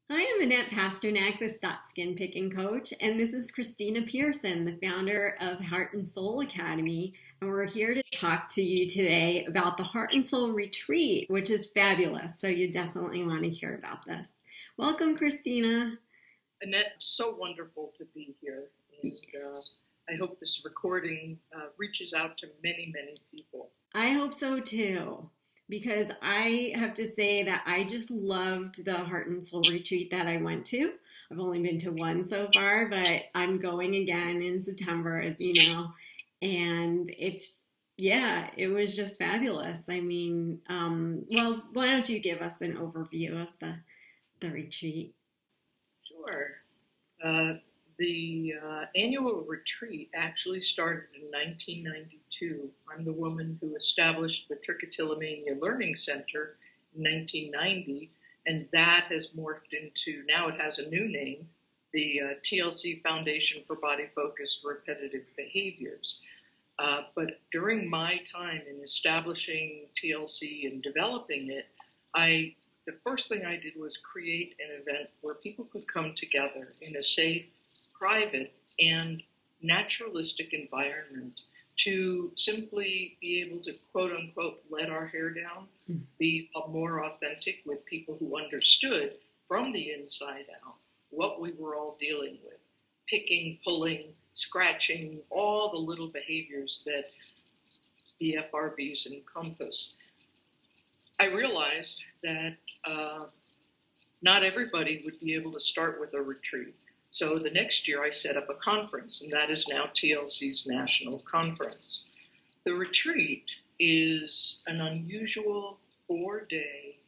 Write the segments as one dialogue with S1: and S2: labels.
S1: Hi, I'm Annette Pasternak, the Stop Skin Picking Coach, and this is Christina Pearson, the founder of Heart and Soul Academy. And we're here to talk to you today about the Heart and Soul Retreat, which is fabulous. So you definitely want to hear about this. Welcome, Christina.
S2: Annette, so wonderful to be here. And I hope this recording reaches out to many, many people.
S1: I hope so too, because I have to say that I just loved the Heart and Soul Retreat that I went to. I've only been to one so far, but I'm going again in September, as you know. And yeah, it was just fabulous. I mean, well, why don't you give us an overview of the retreat?
S2: Sure. Uh, the annual retreat actually started in 1992. I'm the woman who established the Trichotillomania Learning Center in 1990, and that has morphed into, now it has a new name, the TLC Foundation for Body Focused Repetitive Behaviors. But during my time in establishing TLC and developing it, the first thing I did was create an event where people could come together in a safe, private, and naturalistic environment to simply be able to, quote unquote, let our hair down, be more authentic with people who understood from the inside out what we were all dealing with. Picking, pulling, scratching, all the little behaviors that the FRBs encompass. I realized that not everybody would be able to start with a retreat. So the next year I set up a conference, and that is now TLC's National Conference. The retreat is an unusual 4-day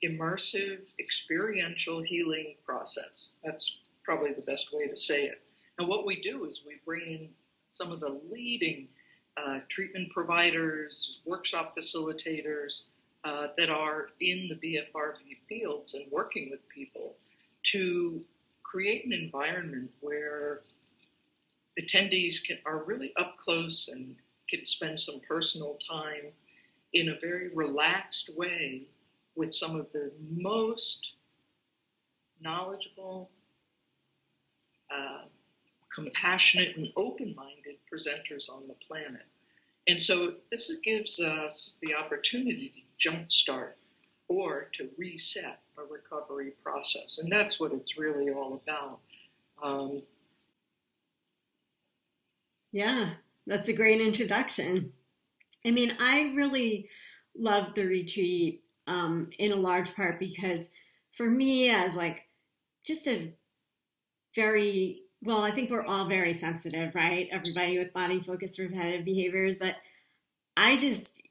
S2: immersive experiential healing process. That's probably the best way to say it. And what we do is we bring in some of the leading treatment providers, workshop facilitators that are in the BFRB fields and working with people to create an environment where attendees are really up close and can spend some personal time in a very relaxed way with some of the most knowledgeable, compassionate, and open-minded presenters on the planet. And so this gives us the opportunity to jumpstart or to reset a recovery process. And that's what it's really all about.
S1: Yeah, that's a great introduction. I mean, I really loved the retreat in a large part because for me, as like just a very, well, I think we're all very sensitive, right? Everybody with body focused repetitive behaviors. But I just,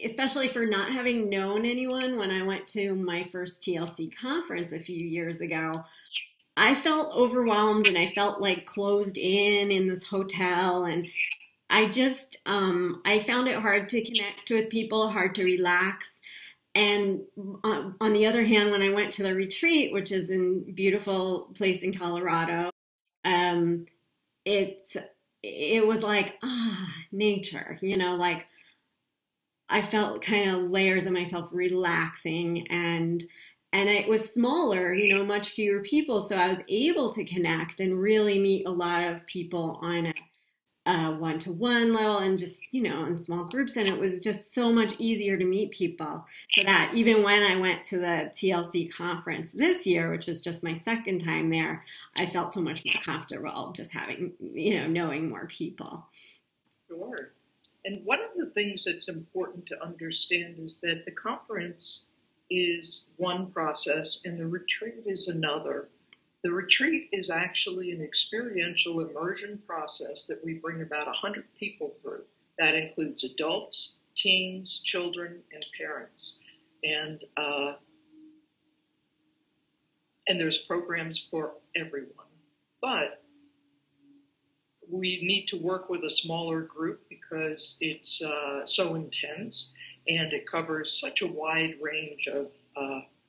S1: especially for not having known anyone when I went to my first TLC conference a few years ago, I felt overwhelmed and I felt like closed in this hotel. And I just, I found it hard to connect with people, hard to relax. And on the other hand, when I went to the retreat, which is in a beautiful place in Colorado, um, it's it was like nature, like I felt kind of layers of myself relaxing and it was smaller, much fewer people, so I was able to connect and really meet a lot of people on a one-to-one level and just, in small groups. And it was just so much easier to meet people so that even when I went to the TLC conference this year, which was just my second time there, I felt so much more comfortable just having, knowing more people.
S2: Sure. And one of the things that's important to understand is that the conference is one process and the retreat is another. The retreat is actually an experiential immersion process that we bring about 100 people through. That includes adults, teens, children, and parents. And there's programs for everyone. But we need to work with a smaller group because it's so intense and it covers such a wide range of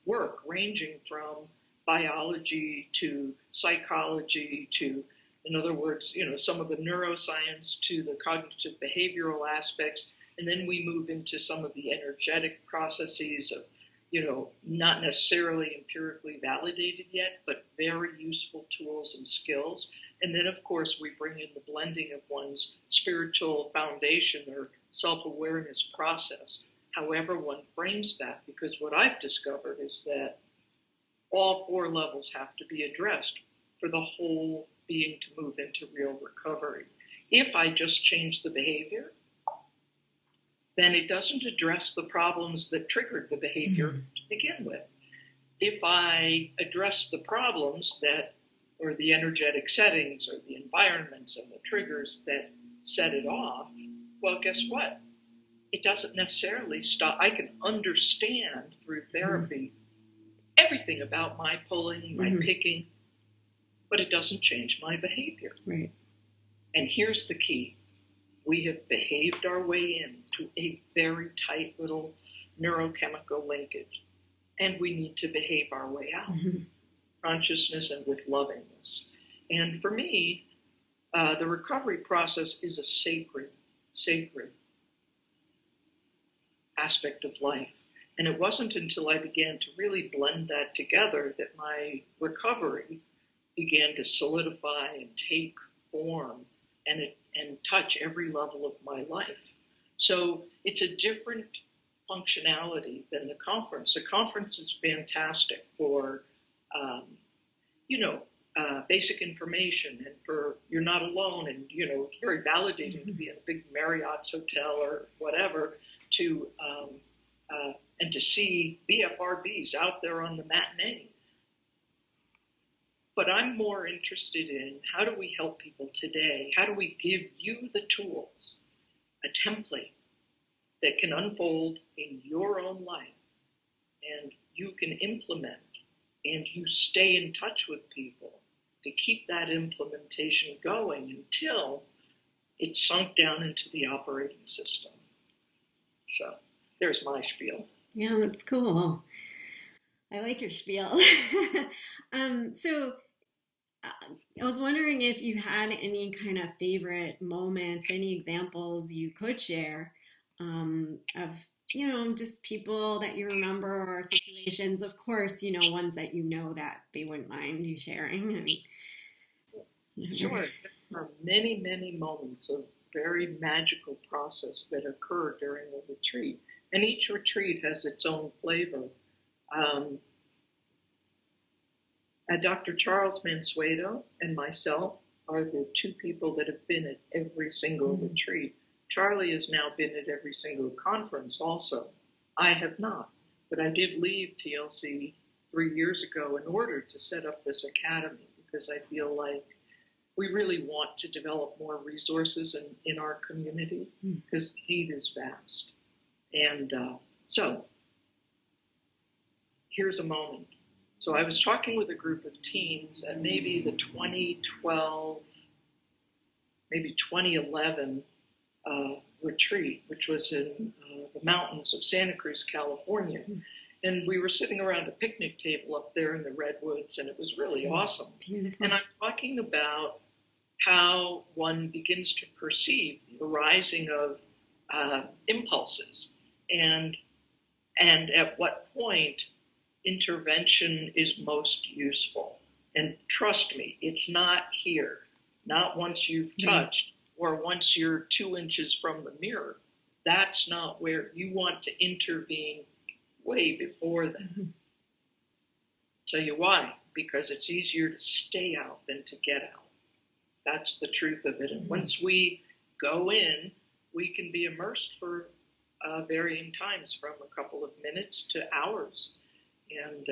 S2: work, ranging from biology to psychology to, in other words, some of the neuroscience to the cognitive behavioral aspects. And then we move into some of the energetic processes of, not necessarily empirically validated yet, but very useful tools and skills. And then, of course, we bring in the blending of one's spiritual foundation or self-awareness process, however one frames that, because what I've discovered is that all 4 levels have to be addressed for the whole being to move into real recovery. If I just change the behavior, then it doesn't address the problems that triggered the behavior to begin with. If I address the problems or the energetic settings or the environments and the triggers that set it off, well, guess what? It doesn't necessarily stop. I can understand through therapy everything about my pulling, my picking, but it doesn't change my behavior.
S1: Right.
S2: And here's the key. We have behaved our way into a very tight little neurochemical linkage, and we need to behave our way out. Consciousness and with lovingness. And for me, the recovery process is a sacred aspect of life. And it wasn't until I began to really blend that together that my recovery began to solidify and take form and touch every level of my life. So it's a different functionality than the conference. The conference is fantastic for, basic information and for you're not alone, and, it's very validating to be in a big Marriott's hotel or whatever and to see BFRBs out there on the matinee. But I'm more interested in how do we help people today? How do we give you the tools, a template that can unfold in your own life and you can implement and you stay in touch with people to keep that implementation going until it's sunk down into the operating system. So there's my spiel.
S1: Yeah, that's cool. I like your spiel. So I was wondering if you had any kind of favorite moments, any examples you could share of, just people that you remember or situations, of course, ones that that they wouldn't mind you sharing.
S2: Sure. There are many, many moments of very magical process that occur during a retreat. And each retreat has its own flavor. Dr. Charles Mansueto and myself are the 2 people that have been at every single retreat. Charlie has now been at every single conference also. I have not, but I did leave TLC 3 years ago in order to set up this academy because I feel like we really want to develop more resources in our community because the need is vast. And so here's a moment. So I was talking with a group of teens at maybe the 2012, maybe 2011 retreat, which was in the mountains of Santa Cruz, California. And we were sitting around a picnic table up there in the redwoods, and it was really awesome. Beautiful. And I'm talking about how one begins to perceive the rising of impulses and at what point intervention is most useful. And trust me, it's not here, not once you've touched or once you're 2 inches from the mirror. That's not where you want to intervene way before then. Tell you why, because it's easier to stay out than to get out. That's the truth of it. And once we go in, we can be immersed for varying times from a couple of minutes to hours and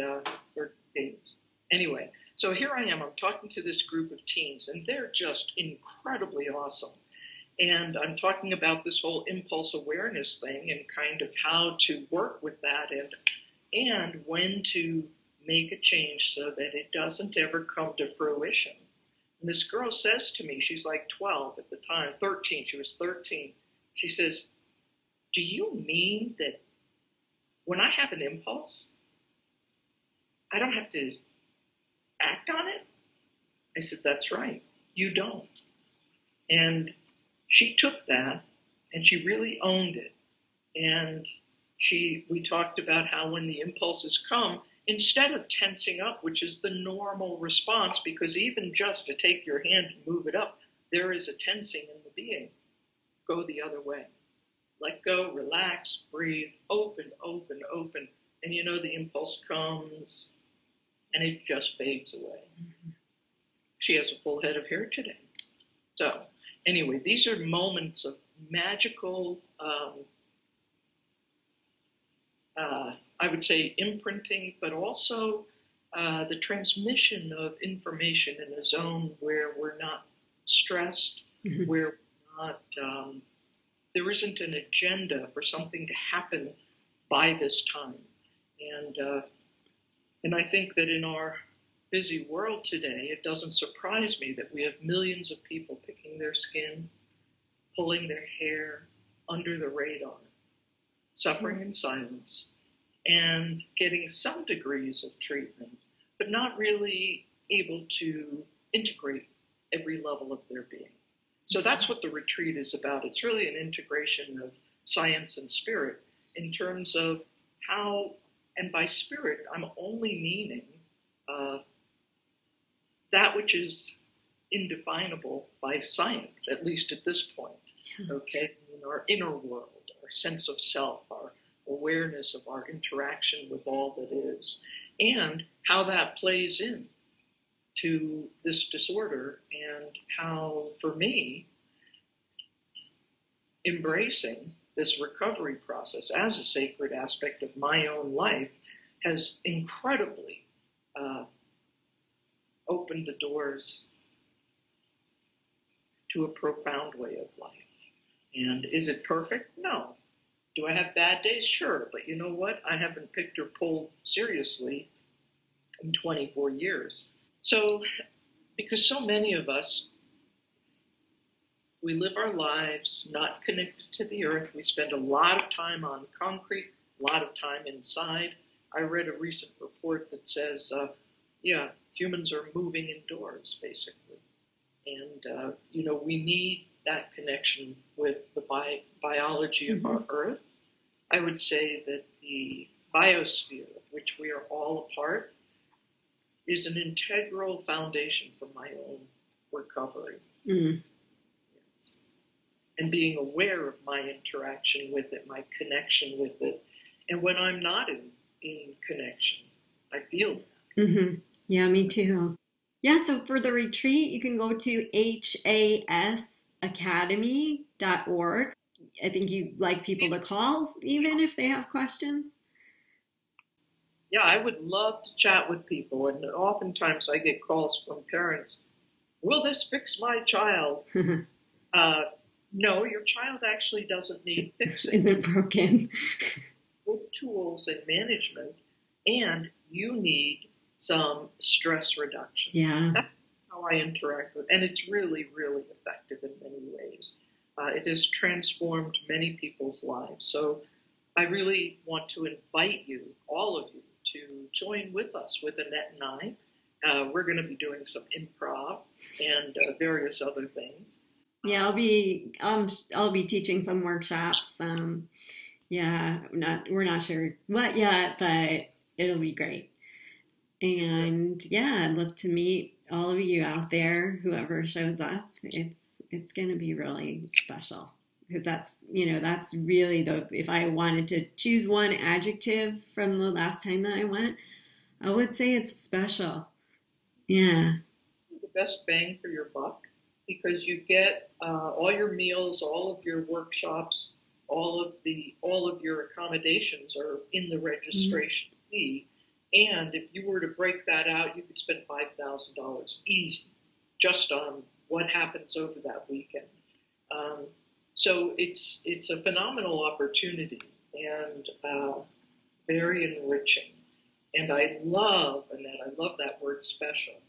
S2: or days. Anyway, so here I am. I'm talking to this group of teens, and they're just incredibly awesome. And I'm talking about this whole impulse awareness thing and kind of how to work with that and when to make a change so that it doesn't ever come to fruition. And this girl says to me, she's like 12 at the time, 13, she was 13. She says, "Do you mean that when I have an impulse, I don't have to act on it?" I said, "That's right, you don't." And she took that and she really owned it. And We talked about how when the impulses come, instead of tensing up, which is the normal response, because even just to take your hand and move it up, there is a tensing in the being. Go the other way. Let go, relax, breathe, open, open, open. And you know the impulse comes and it just fades away. Mm-hmm. She has a full head of hair today. So anyway, these are moments of magical, I would say imprinting, but also the transmission of information in a zone where we're not stressed, mm-hmm. where we're not, there isn't an agenda for something to happen by this time. And I think that in our busy world today, it doesn't surprise me that we have millions of people picking their skin, pulling their hair under the radar, suffering in silence, and getting some degrees of treatment, but not really able to integrate every level of their being. So that's what the retreat is about. It's really an integration of science and spirit in terms of how, and by spirit, I'm only meaning that which is indefinable by science, at least at this point, okay? In our inner world, our sense of self, our awareness of our interaction with all that is, and how that plays in to this disorder, and how, for me, embracing this recovery process as a sacred aspect of my own life has incredibly opened the doors to a profound way of life. And is it perfect? No. Do I have bad days? Sure. But you know what? I haven't picked or pulled seriously in 24 years. So, because so many of us, we live our lives not connected to the earth. We spend a lot of time on concrete, a lot of time inside. I read a recent report that says, humans are moving indoors, basically. And, we need that connection with the biology of our earth. I would say that the biosphere, of which we are all a part, is an integral foundation for my own recovery. Mm. Yes. And being aware of my interaction with it, my connection with it. And when I'm not in connection, I feel that.
S1: Mm-hmm. Yeah, me too. Yeah, so for the retreat, you can go to hasacademy.org. I think you like people to call, even if they have questions.
S2: Yeah, I would love to chat with people. And oftentimes I get calls from parents, will this fix my child? No, your child actually doesn't need fixing.
S1: Isn't broken.
S2: With tools and management, and you need some stress reduction.
S1: Yeah.
S2: That's how I interact with, and it's really, really effective in many ways. It has transformed many people's lives. So I really want to invite you, all of you, to join with us, with Annette and I. We're going to be doing some improv and various other things.
S1: Yeah, I'll be teaching some workshops. We're not sure what yet, but it'll be great. And yeah, I'd love to meet all of you out there, whoever shows up. It's going to be really special, because that's really if I wanted to choose one adjective from the last time that I went, I would say it's special. Yeah.
S2: The best bang for your buck, because you get all your meals, all of your workshops, all of your accommodations are in the registration fee. And if you were to break that out, you could spend $5,000 easy just on what happens over that weekend. So it's a phenomenal opportunity and very enriching. And I love that word special,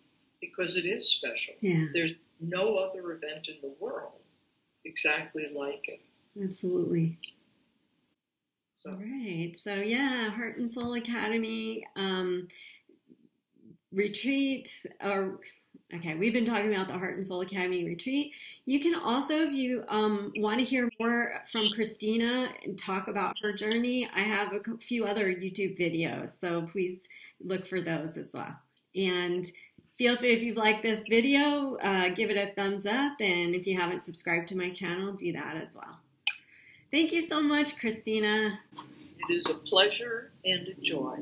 S2: because it is special.
S1: Yeah.
S2: There's no other event in the world exactly like it.
S1: Absolutely. All right. So yeah, Heart and Soul Academy retreat. Okay, we've been talking about the Heart and Soul Academy retreat. You can also, if you want to hear more from Christina and talk about her journey, I have a few other YouTube videos, so please look for those as well. And feel free, if you've liked this video, give it a thumbs up, and if you haven't subscribed to my channel, do that as well. Thank you so much, Christina.
S2: It is a pleasure and a joy.